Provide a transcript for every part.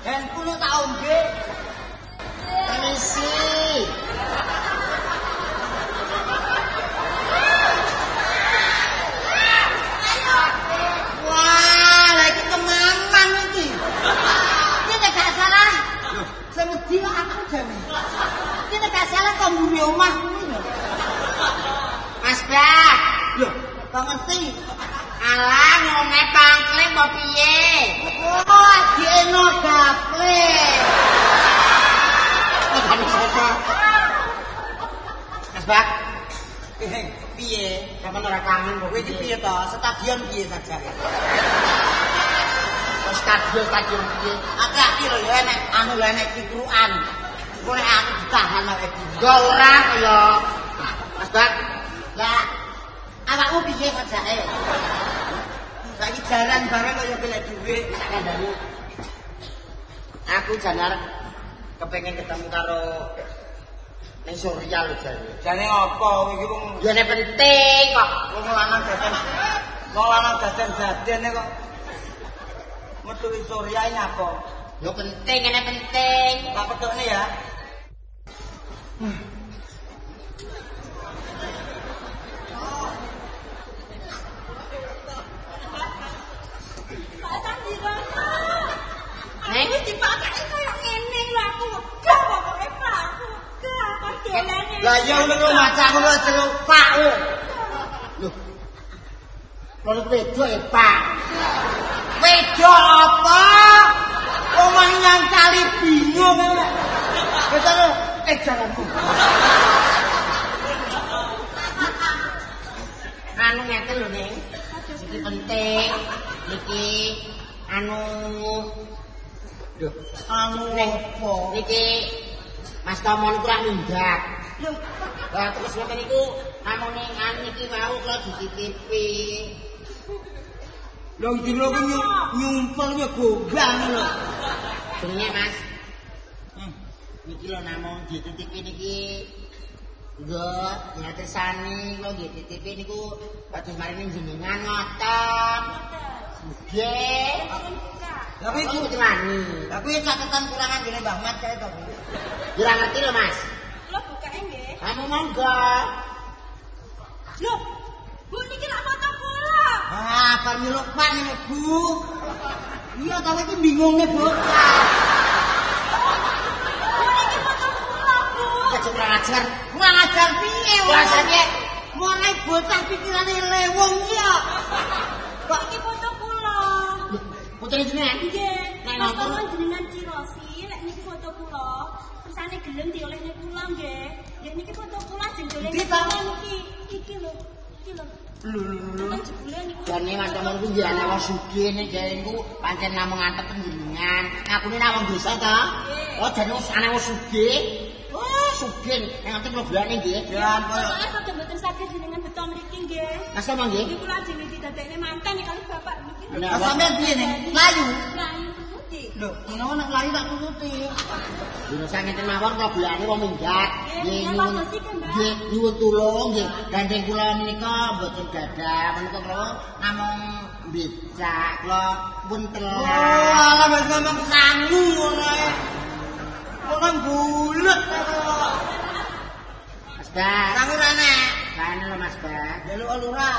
Handphone tak ombe. Permisi. Wah, lagi kemaman iki. Iki nek gak salah. Sing wedi aku jane. Iki nek gak salah kok mburi omah kuwi lho. Mas Bak. Lho, kok ngerti? Alah ngomong pangkling mau piye? Oh, dieno gaple. Mas Bak. Piye? Sampeyan ora kangen kok Kowe iki piye to? Stadion piye saja? Stadion piye? Hati-hati lho ya enek anu lho enek ciprukan. Kowe aku ditahan nek iki. Enggak ora kaya. Mas Bak. Lah, awakmu piye sajake? Saiki jaran bareng kaya golek dhuwit tak kandhani. Aku janar kepengen ketemu karo ning Surya lho jane. Jane apa iki wong Jane penting kok. wong lanang dadan. Wong lanang dadan-dadan kok. Metu Surya ini apa? Yo penting, ini penting. Tak pedokne ya. Neng Dipakake koyo ngene lho aku gak pokoke Pak aku gak kok dolane. Lah ya ngono maca ngono jeruk Pak lho. Lho. Kalau wedok ya Pak. Wedok apa? Omah yang kali bingung. Wis anu jalanku. anu ngeten lho Neng. Iki penting. Iki anu Anu Neng, apa? niki Mas Tomon kurang minggat. Lho, Lah terus ngoten niku namune niki mau kula dititipi. lho dino ku nyumpel gombang lho. Jenenge Mas. Niki lho namung dititipi niki. Nggih, ngatesani kula nggih dititipi niku badhe maring jenengan ngoten. Nggih. Lah kuwi Iku celani. Lah kuwi catatan kurangan dene Mbah Mat kae to. Ora ngerti lho Mas. Lho bukake nggih. Kamu monggo. Lho, Bu niki lak foto kula. Ah, bar nyeluk Pak ini Bu. Iya to iki bingunge bocah. Bu niki foto kula, Bu. Kecil kurang ajar. Kurang ajar piye wae. Rasane Mulai bocah pikirane lewong ya. Kok iki foto kula? putri jenengan. Nggih. Nek Foto nonton jenengan Cirosi, lek niki foto kula. Kersane gelem diolehne kula nggih. Nggih niki foto kula jeng diolehne Iki ta? kula niki. Iki lho. Iki lho. Lho. Kan jebule niku. jane Mas Tomon ku nggih ana wong sugih ning jare niku pancen namung ngantek panjenengan. Ngakune nak wong desa ta? Oh jane wong ana wong sugih. Oh sugih nek ngantek probleme nggih. Ya koyo Soale saged mboten saged jenengan beto mriki nggih. Mas Tomon nggih. Iki kula jenenge didadekne manten kali bapak niki. Nah, sampean piye ning layu? Lah iki. Lho, menawa nek layu tak tututi. Dino sangeten mawon kula bulane wong minggat. Nggih, Nggih nyuwun nggih nyuwun tulung nggih. Gandeng kula menika mboten gadah menika kula namung becak kula pun Oh, telat. alah wis ngomong sangu ngono ae. Wong bulet kok. Mas Bak. Sangu rene. Kan lho Mas Bak. Delok lurah.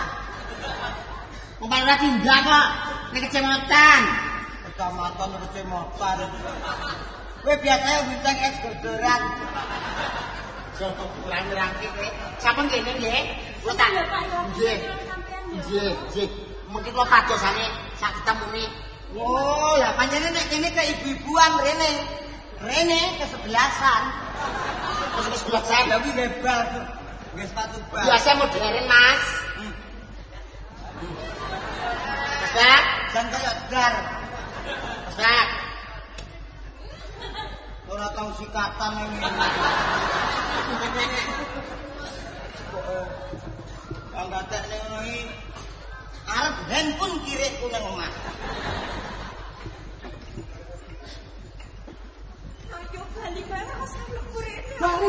Umpama ora tinggal kok ning kecamatan. Kecamatan kecamatan. Kowe biasane bintang es gergeran. Sopo kurang-kurangke kowe. Sampun kene nggih. Kula tak Lho, Pak, ya. nggih. Nggih, nggih. Mungkin kula padosane sak ketemune. Oh, ya pancene nek kene ke ibu-ibuan rene. Rene kesebelasan. Terus sebelah saya Lah kuwi bal. Nggih sepatu bal. biasa modern Mas. Mas Bak, Dan kayak dar. Mas Bak. Ora tau sikatan ini. Bangga tekne ngono iki. Arep handphone kirikku nang omah. Ayo bali bae Mas urip.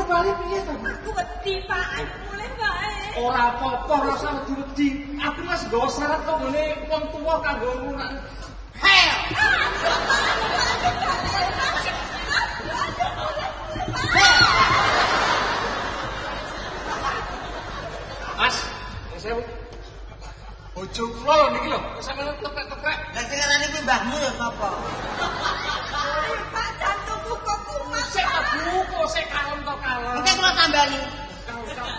Bali piye to? Aku wedi Pak, mulai bae. Ora apa-apa rasa wedi-wedi. Aku wis nggawa syarat kok ngene wong tuwa kanggo ngurang. Hel. Ah, mbahmu ya sapa? Pak jantungku kok kumat. Sik buku, sik kalem to kalem. Engke kula tambani.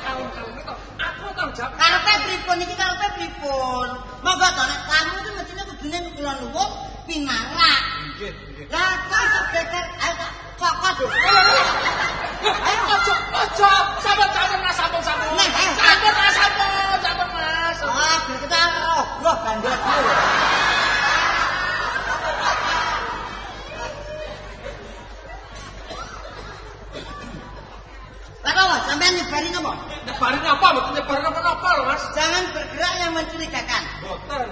Kalem to. Aku tau jawab. Karepe pripun iki karepe pripun? Monggo to nek kamu iki mestine kudune kula nuwun pinarak. Nggih, nggih. Lah kok sedeker ayo tak cokot. Ayo ojo, sampun Mas, sampun. Nek, Sampun Mas. Ah, kita roh bandotmu. Lah kok sampean nyebari napa? Nyebarin apa? Mboten nyebarin apa-apa lho, Mas. Jangan bergerak yang mencurigakan. Mboten.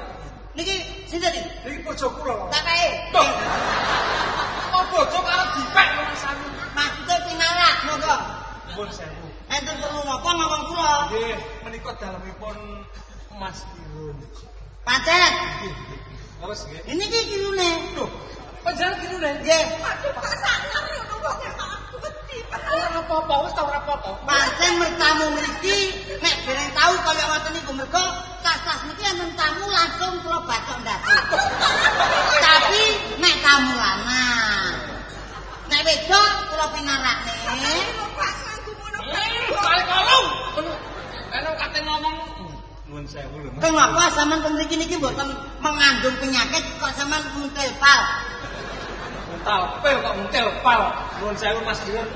Niki sinten iki? Iki bojo kula. Tak kae. Loh. Kok bojo karo dipek Mas anu. Maksude pinarak monggo. Nuwun sewu. Enten perlu napa ngomong kula? Nggih, menika dalemipun Mas Irun. Pancen. Nggih, nggih. Terus nggih. Ini ki kirune. Loh, panjenengan kene lho. Nggih. Aduh Pak sangar yo wong aku wedi. Ora apa-apa, wis ta ora apa-apa. Pancen mertamu mriki nek dereng tahu kaya ngoten niku mergo tas-tas niki enten tamu langsung kula bacok ndase. Tapi nek tamu lanang. Nek wedok kula pinarakne. Pak nganggo ngono. Balik kolong. Enak kate ngomong. Nuwun sewu lho, Mas. Kenapa sampean teng mriki niki mboten mengandung penyakit kok sampean muntel pal? Muntal pil kok muntel pal. Nuwun sewu Mas Irun.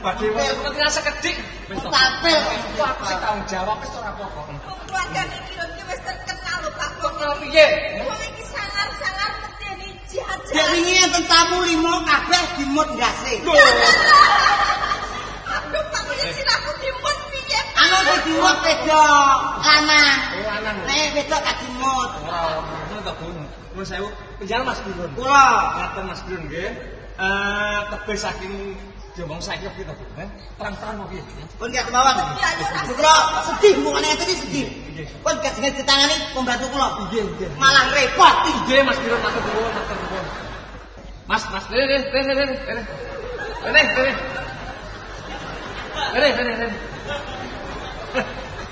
Badhe wonten ketika sekedhik. Muntal pil. Aku sing tanggung jawab wis ora apa-apa. Keluarga iki lho iki wis terkenal lho Pak. Kok piye? Wong iki sangar-sangar medeni jahat-jahat. Dek wingi enten tamu 5 kabeh dimut ndase. Aduh Pak kuwi silahku dimut piye? Anu sing dimut wedok lanang. Oh, lanang. Nek wedok gak dimut. Ora ngono to, Bu. Nuwun sewu. Penjara Mas Irun. Kula Ngaten Mas Irun nggih. Tebih saking diomong saiki kita, Bu. Terang-terang mau piye? pun gak kemawon. Kula sedih mungane ngene iki sedih. Pun gak jenenge ditangani pembantu kula. Nggih, nggih. Malah repot. Nggih Mas Irun matur nuwun, matur nuwun. Mas, Rene.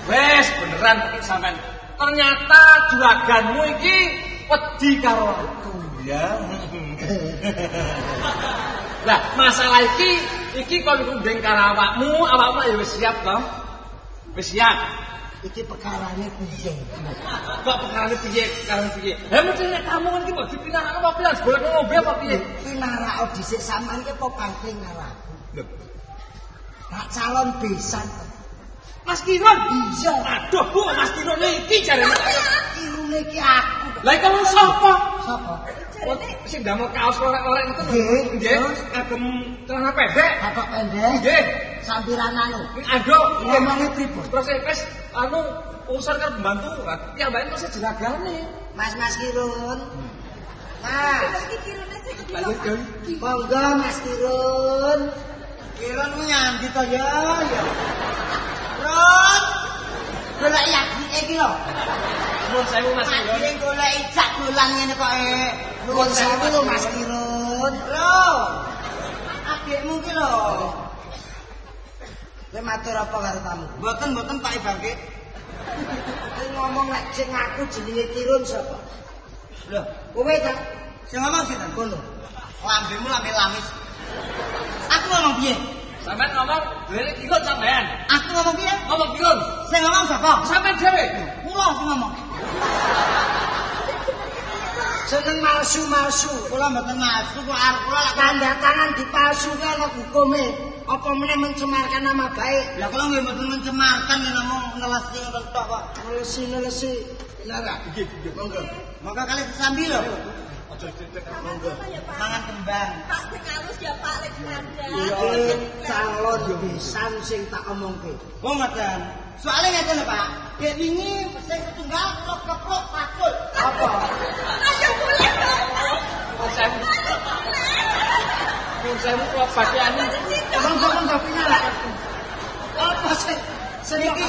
Wes beneran iki sampean. Ternyata juraganmu iki wedi karo aku ya. Lah, masalah iki kon kundeng karo awakmu ya wis siap to? Wis siap. Iki perkarane piye? Kok perkara piye? Karo piye? Lah mesti nek kamu kan iki mbok dipinarak apa piye? Golek ngombe apa piye? Pinarak dhisik sampean iki apa pangling karo aku? Lho, Kak calon besan. Mas Kirun. Iya. Aduh, Bu, Mas Kirun iki jarene. Irune iki aku. Lah iki wong sapa? Sapa? Oh, sing damel kaos lorek-lorek itu. Nggih. Nggih, agem celana pendek. Bapak pendek. Nggih. Sampiran anu. Aduh, Ngomongnya pripun? terus wis anu urusan kan pembantu. Ya mbak terus jeragane. Mas Kirun. Nah, Iki kirune sing Lalu gawe. monggo Mas Kirun. Kirun ku nyambi to ya. Ron. Golek yaki iki lho. Nuwun sewu Mas Mas Kirun. Kirun golek ijak dolan ngene kok Nuwun sewu lho Mas Kirun. Lho. Adikmu ki lho. Kowe matur apa karo tamu? Mboten Pak Ibangke. Kowe ngomong nek sing aku jenenge Kirun sapa? Lho, kowe ta sing ngomong sinten kono? Lambemu lambe lamis. Aku ngomong piye? Sampeyan ngomong, dhewe ikut sampean. Aku ngomong piye? Ngomong Kirun. Sing ngomong sapa? Sampeyan dhewe. Kula sing ngomong. Seneng malsu-malsu. Kula mboten malsu, kok arep kula lek tanda tangan dipalsuke ana hukume. Apa meneh mencemarkan nama baik. Lah kula nggih mboten mencemarkan yen namung ngelesi ngoten tok kok. Ngelesi. Lara. Nggih. Monggo. Monggo kali kesambi lho. Aja titik. Monggo. Mangan kembang. Pak sing halus ya Pak lek kandang. Iki calon besan sing tak omongke. Oh ngoten. Soale ngeten lho Pak. Dek wingi sing setunggal kula keprok pakul. Apa? Ayo boleh dong. Nuwun sewu. Nuwun sewu kok badhe anu. Monggo pinarak. Apa sih? Seniki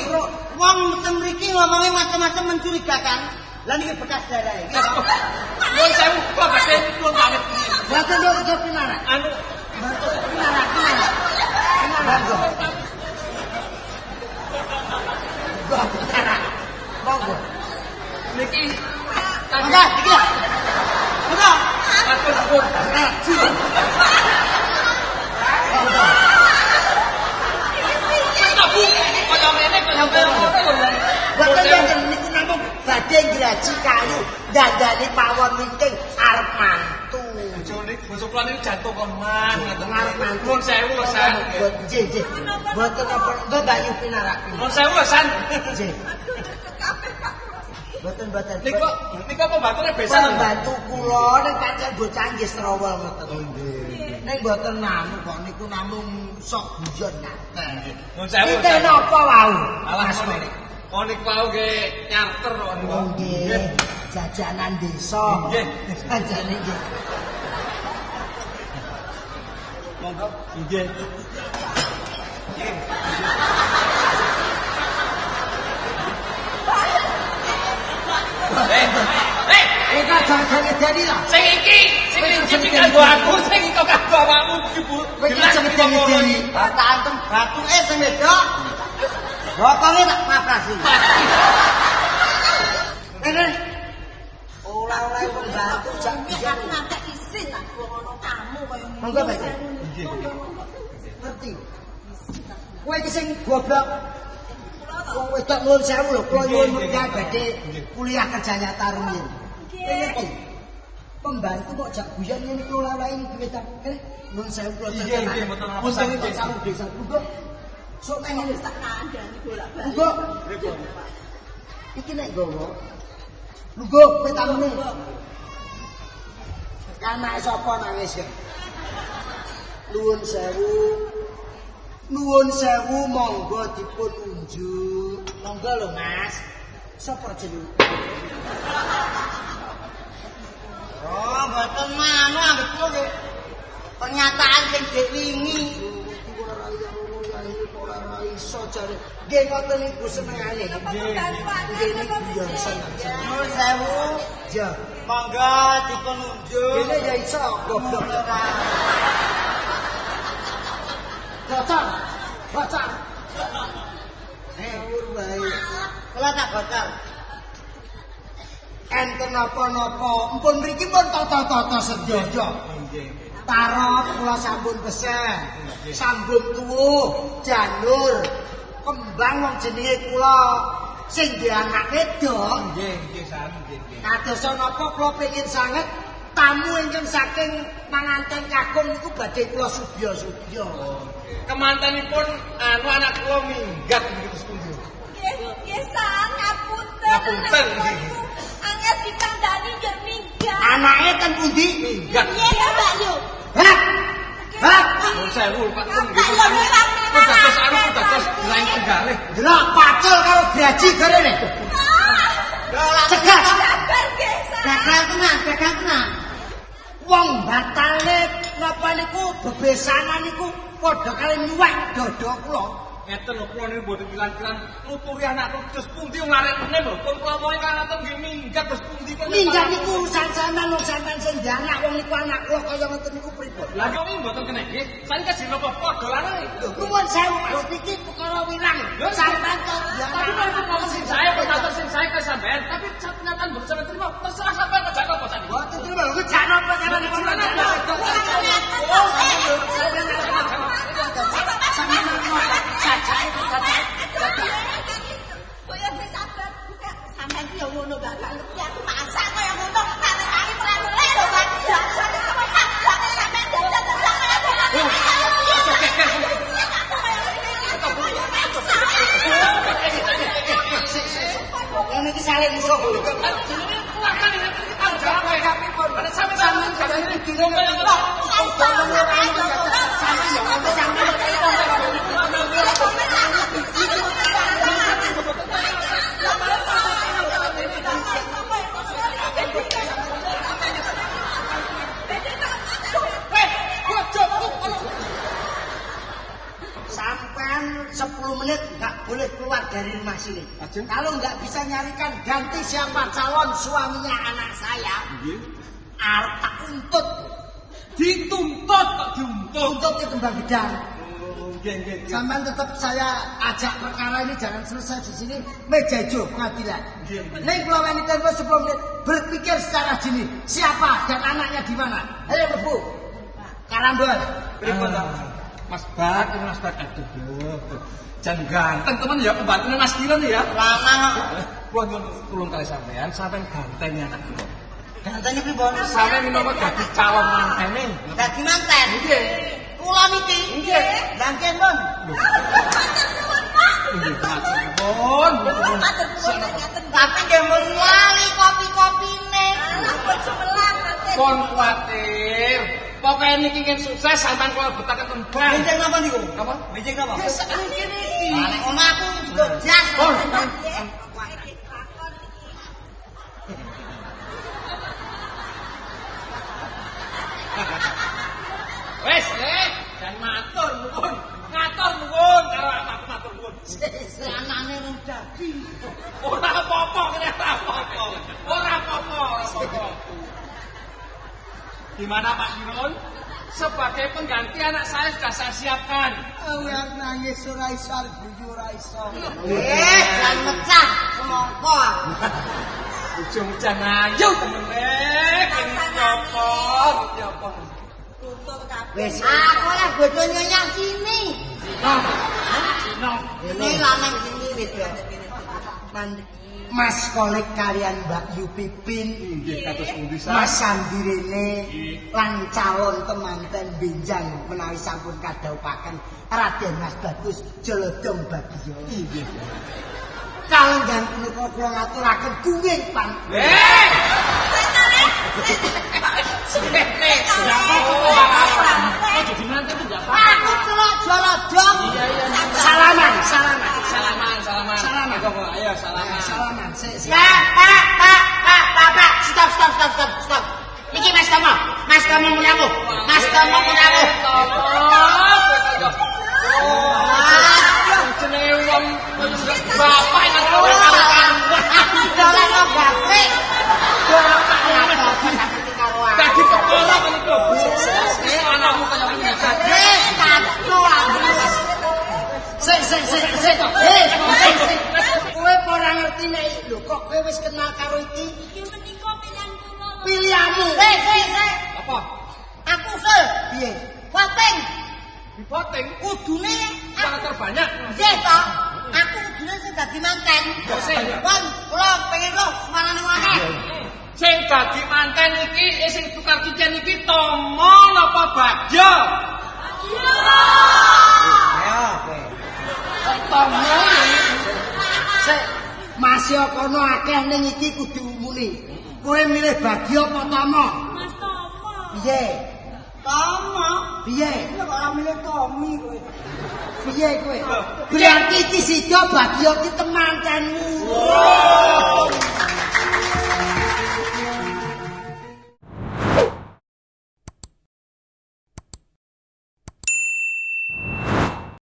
wong teng mriki ngomongnya macam-macam mencurigakan. Lah niki bekas darah iki. Nuwun sewu kok badhe nuwun banget. Mboten yo pinarak. Anu Pinarak. Monggo. Monggo. niki Monggo iki. Monggo. ampun. Bu, kaya ngene kaya ngono. Boten yen niku namung badhe graji kayu dandane pawon minting arep mantu. Jone basa kula niku jantung kon man. Arep mantu. Nuwun sewu lho, San. Nggih, nggih. Boten apa Mbak Bayu pinarake. Nuwun sewu lho, San. Nggih. Boten. Niku pembantunya besan. Pembantu kula ning pancen bocah nggih srawol ngoten. Nggih. Ning boten namung kok niku namung sok guyon ngaten. Nuwun sewu. Kita napa wau? Alah oh niku wau nggih nyarter kok niku. Nggih. Jajanan desa. Nggih. Janjane nggih. Monggo. Nggih. Eka jangan jadi lah. Sing iki kanggo aku, sing iki kanggo awakmu iki Bu. Jelas ngedeni. Tak antem batuke sing wedok. Bokonge tak paprasi. Ini olah-olah pembantu jak Nek aku nanti isin tak ngono kamu kaya ngono. Monggo, Pak. Ngerti. Kowe iki sing goblok. Wong wedok nuwun sewu lho, kula nyuwun mulyah badhe kuliah kerjanya Tarmin. Ngerti. Pembantu kok jak guyon ngene iki olah-olah iki kita. Nuwun sewu kula Nggih, nggih, mboten apa-apa. Untung iki salah desa. Monggo. Sok nang ngene. Tak kandhani bolak-balik. Monggo. Iki nek gowo. Monggo kowe tamune. Anake sapa nangis ya? Nuwun sewu. Nuwun sewu monggo dipun unjuk. Monggo lho Mas. Sapa jeneng? Oh, mboten manu anggere kula nggih. Pernyataan sing dhek wingi. Ora iso jare. Nggih ngoten niku senengane. Nggih niku yo seneng. Nuwun sewu. Ya, monggo dipun unjuk. Dene ya iso goblok. Bocor. Ngawur bae. Kula tak bocor. Enten napa-napa, mpun mriki pun tata-tata sedaya. Tarop kula sampun pesen. Sambung tuwuh, janur, kembang wong jenenge kula sing duwe anak wedok. Nggih, San. Kados napa kula pengin sanget tamu ingkang saking manganten kakung niku badhe kula sudya-sudya. Kemantenipun anak kula minggat niku sepundi. Nggih, San, ngapunten. Ngapunten. Angel dikandani yer minggat. Anake ten pundi? Minggat. Iya ya, Mbak Yu. Hah? Hah? Nuwun sewu, Pak. Mbak Yu wirang Dados dados lain tenggalih. Delok pacul karo graji garene. Cegah. Sabar nggih, San. Gagal tenan. Wong batale napa niku bebesanan niku padha kali nyuwek dada kula. Ngeten lho kula niku mboten pilan-pilan nuturi anak terus pundi wong larene lho. Pun kula mau ngaten nggih minggat terus pundi kan. Minggat niku urusan sampean wong sampean sing anak wong niku anak kula kaya ngoten niku pripun? Lah kok iki mboten kena nggih. Saiki kan jenenge padha larene. Nuwun sewu Mas iki perkara wirang. Sampean kok Tapi kalau sing saya pengatur sing saya ke sampean, tapi kenyataan berusaha terima. Terserah sampean kerja apa tadi. Mboten terima lho jane apa jane niku. Koyo wis sabar. Sampeyan ki yo ngono gak ngerti aku masak koyo ngono. Kare-kare ora lho, Pak. Sampeyan sama tak sampeyan Ini iki saling iso. Sampai 10 menit nggak boleh keluar dari rumah sini. Kalau nggak bisa nyarikan ganti siapa calon suaminya anak saya, arep tak untut. Dituntut kok diuntut. Untut ke Kembang Gedang. Nggih. Sampean tetap saya ajak perkara ini jangan selesai di sini meja hijau pengadilan. Ning kula wani tempo 10 menit berpikir secara jernih. Siapa dan anaknya di mana? Ayo Ibu. Karambol. Pripun to? Mas Bak, aduh. Jan ganteng temen ya pembantunya Mas Kiron ya. Lanang Kula nyuwun tulung kali sampean ganteng anak kula. gantene pripun? Sampeyan menawa dadi calon mantene. Dadi manten. Nggih. Kula niki. Nggih. Lah nggih, Mun. Nggih, matur nuwun. Tapi nggih mun lali kopi-kopine. Pun kuwatir. Pokoke niki ingin sukses sampean kula betaken tembang. Benjing napa niku? Apa? Benjing napa? Ya sakniki niki. Lah nek omahku juga jas. Pun. Wes, dan matur nuwun. Ngatur nuwun karo aku matur nuwun. Anane rung dadi. Ora apa-apa, ora apa-apa. Gimana Pak Kiron? Sebagai pengganti anak saya sudah saya siapkan. Yang nangis ora iso, guyu ora iso. Jangan mecah semongko. Ujung-ujung ayo temen kene nyopot. Tuntut kabeh. Wes, Aku lah bodo nyonya sini. ini lanang sini wis ya. Mas Kolek kalian Mbak Yu Pipin, Nggih kados pundi Mas Sandi Rene, lan calon temanten benjang menawi sampun kadhaupaken Raden Mas Bagus Jolodong Bagio. Nggih. Kalenggan punika kula ngaturaken kuwing pan. Jadi nanti itu enggak Aku celok jolodong. Salaman. Ayo salaman. Salaman. Pak, stop. Niki Mas Tomo menamu. Jenenge wong bapak nang kowe Aku dolan obape. dadi perkara niku. Anakmu kaya ngene. Wis kacau aku. Sik. Kowe ora ngerti nek lho kok kowe wis kenal karo iki? Iki menika pilihan kula. Pilihanmu. Sik. Apa? Aku usul. Piye? Voting. Voting Kudune sangat terbanyak. nggih to. Aku kudune sing dadi manten. Kon kula pengen kok semanane wae. Sing dadi manten iki sing tukar cincin iki Tomo napa Bagyo? Ayo kowe. Tomo Sik, masih kono akeh ning iki kudu muni. Kowe milih Bagio apa Tomo? Mas Tomo. Piye? Tomo. Piye? Kok ora milih Tomi kowe. Piye kowe? Berarti iki sida Bagio ki temantenmu.